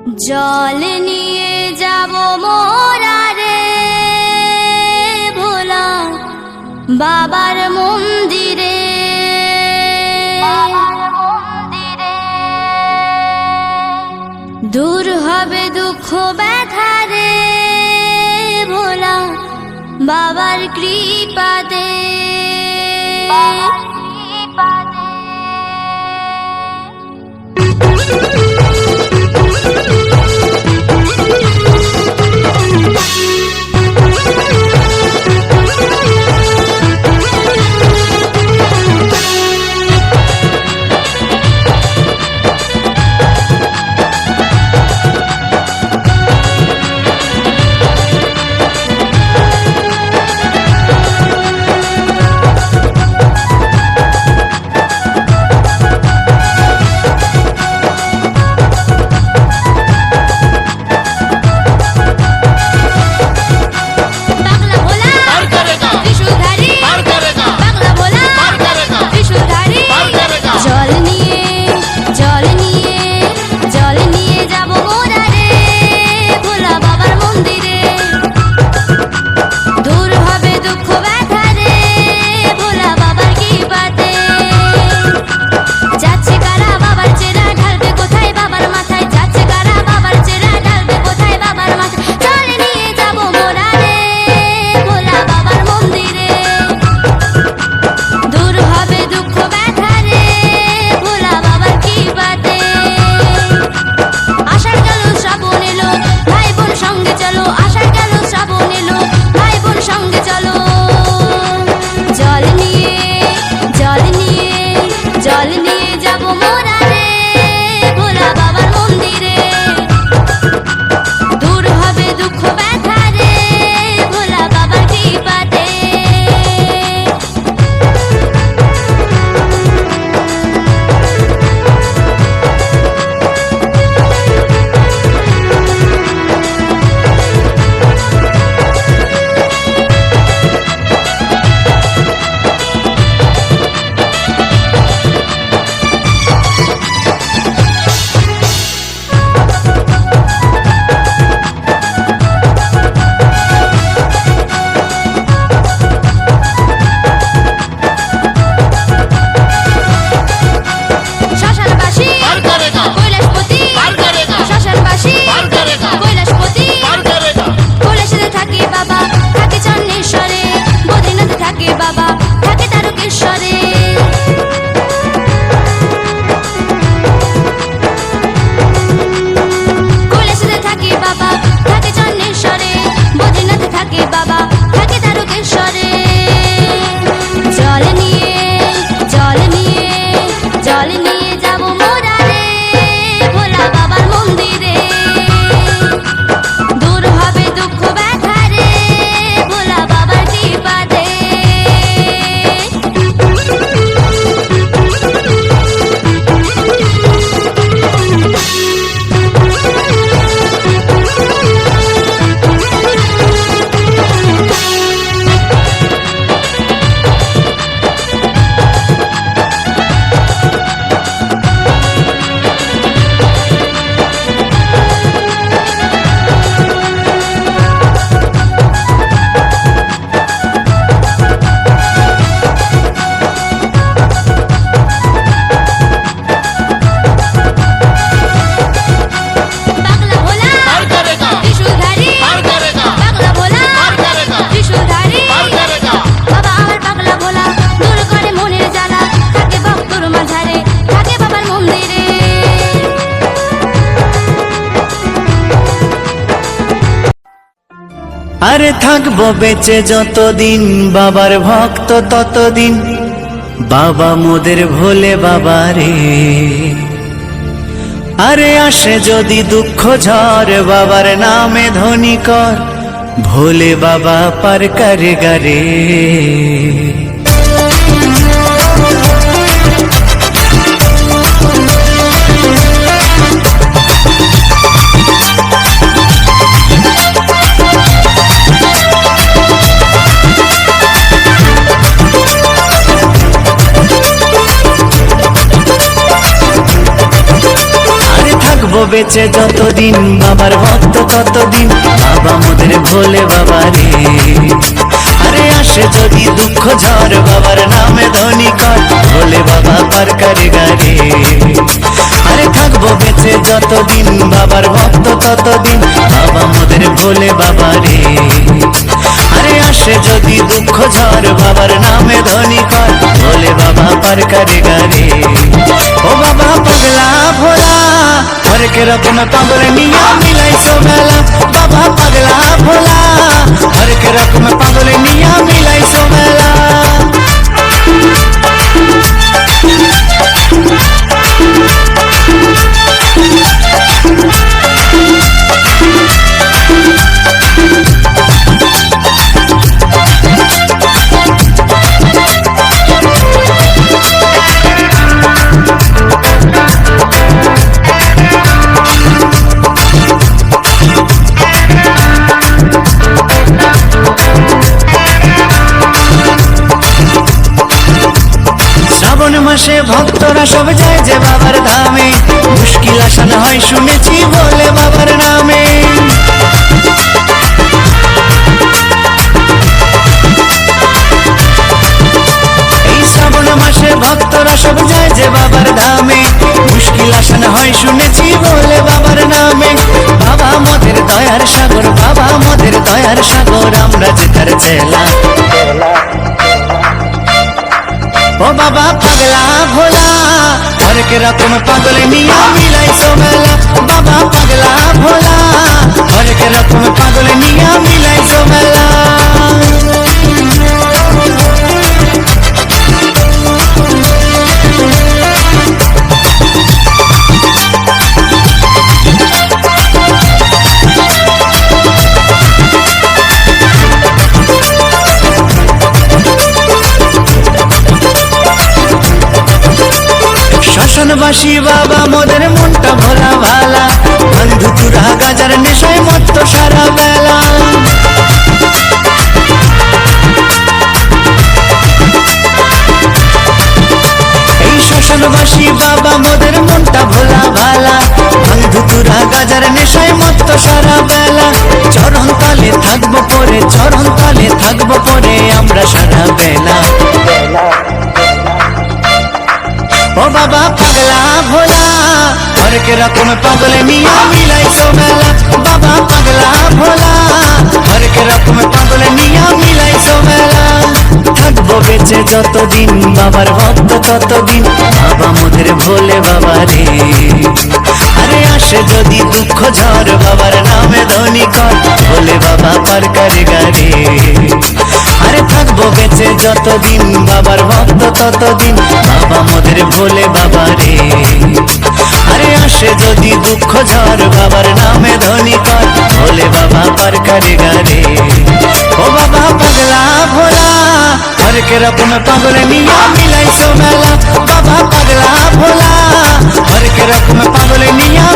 জল নিয়ে যাব মোরা রে ভোলা বাবার মন্দিরে। দূর হবে দুঃখ ব্যথা রে ভোলা বাবার কৃপাতে। আরে থাকবো বেঁচে যতদিন বাবার ভক্ত ততদিন, বাবা মোদের ভোলে বাবা রে। আরে আসে যদি দুঃখ ঝড় বাবার নামে ধ্বনি কর, ভোলে বাবা পার করে গারে। বেঁচে যতদিন বাবার ভক্ত ততদিন বাবা মোদের ভোলে বাবা রে। আরে আসে যদি দুঃখ ঝড় বাবার নামে ধ্বনি কর ভোলে বাবা পার করে গারে। আরে থাকবো বেঁচে যতদিন বাবার ভক্ত ততদিন বাবা মোদের ভোলে বাবা রে। আরে আসে যদি দুঃখ ঝড় বাবার নামে ধ্বনি কর ভোলে বাবা পার করে গারে। ও বাবা পাগলা ভোলা হরেক রকম পাগল নিয়া মিলাইছো মেলা। বাবা পাগলা ভোলা হরেক রকম পাগল নিয়া মিলাইছো মেলা। শ্রাবণ মাসে ভক্তরা সব যায় যে বাবার ধামে, মুশকিল আসান হয় শুনেছি বলে বাবার নামে। এই শ্রাবণ মাসে ভক্তরা সব যায় যে বাবার ধামে, মুশকিল আসান হয় শুনেছি বলে বাবার নামে। বাবা মোদের দয়ার সাগর, বাবা মোদের দয়ার সাগর, আমরা যে তার চেলা। ও বাবা পাগলা ভোলা হরেক রকম পাগল নিয়া মিলাইছো মেলা। বাবা পাগলা ভোলা হরেক রকম পাগল নিয়া মিলাইছো মেলা। শ্মশানবাসী বাবা মোদের মনটা ভোলা ভালা, বন্ধু তুরা গাজার নেশায় মত্ত সারা বেলা। এই শ্মশানবাসী বাবা মোদের মনটা ভোলা ভালা, বন্ধু তুরা গাজার নেশায় মত্ত সারা বেলা। চরণ তলে থাকবো পরে, চরণ তলে থাকবো পরে আমরা সারা বেলা। ও বাবা পাগলা ভোলা হরেক রকম পাগল নিয়া মিলাইছো মেলা। বাবা পাগলা ভোলা হরেক রকম পাগল নিয়া মিলাইছো মেলা। থাকবো বেঁচে যতদিন বাবার ভক্ত ততদিন বাবা মোদের ভোলে বাবা রে। আরে আসে যদি দুঃখ ঝড় বাবার নামে ধ্বনি কর ভোলে বাবা পার করে গারে। আরে থাকবো বেঁচে যতদিন বাবার ভক্ত ততদিন বাবা মোদের ভোলে বাবা রে। আরে আসে যদি দুঃখ ঝড় বাবার নামে ধ্বনি কর ভোলে বাবা পার করে গারে। ও বাবা পাগলা ভোলা হরেক রকম পাগল নিয়া মিলাইছো মেলা। বাবা পাগলা ভোলা হরেক রকম পাগল নিয়া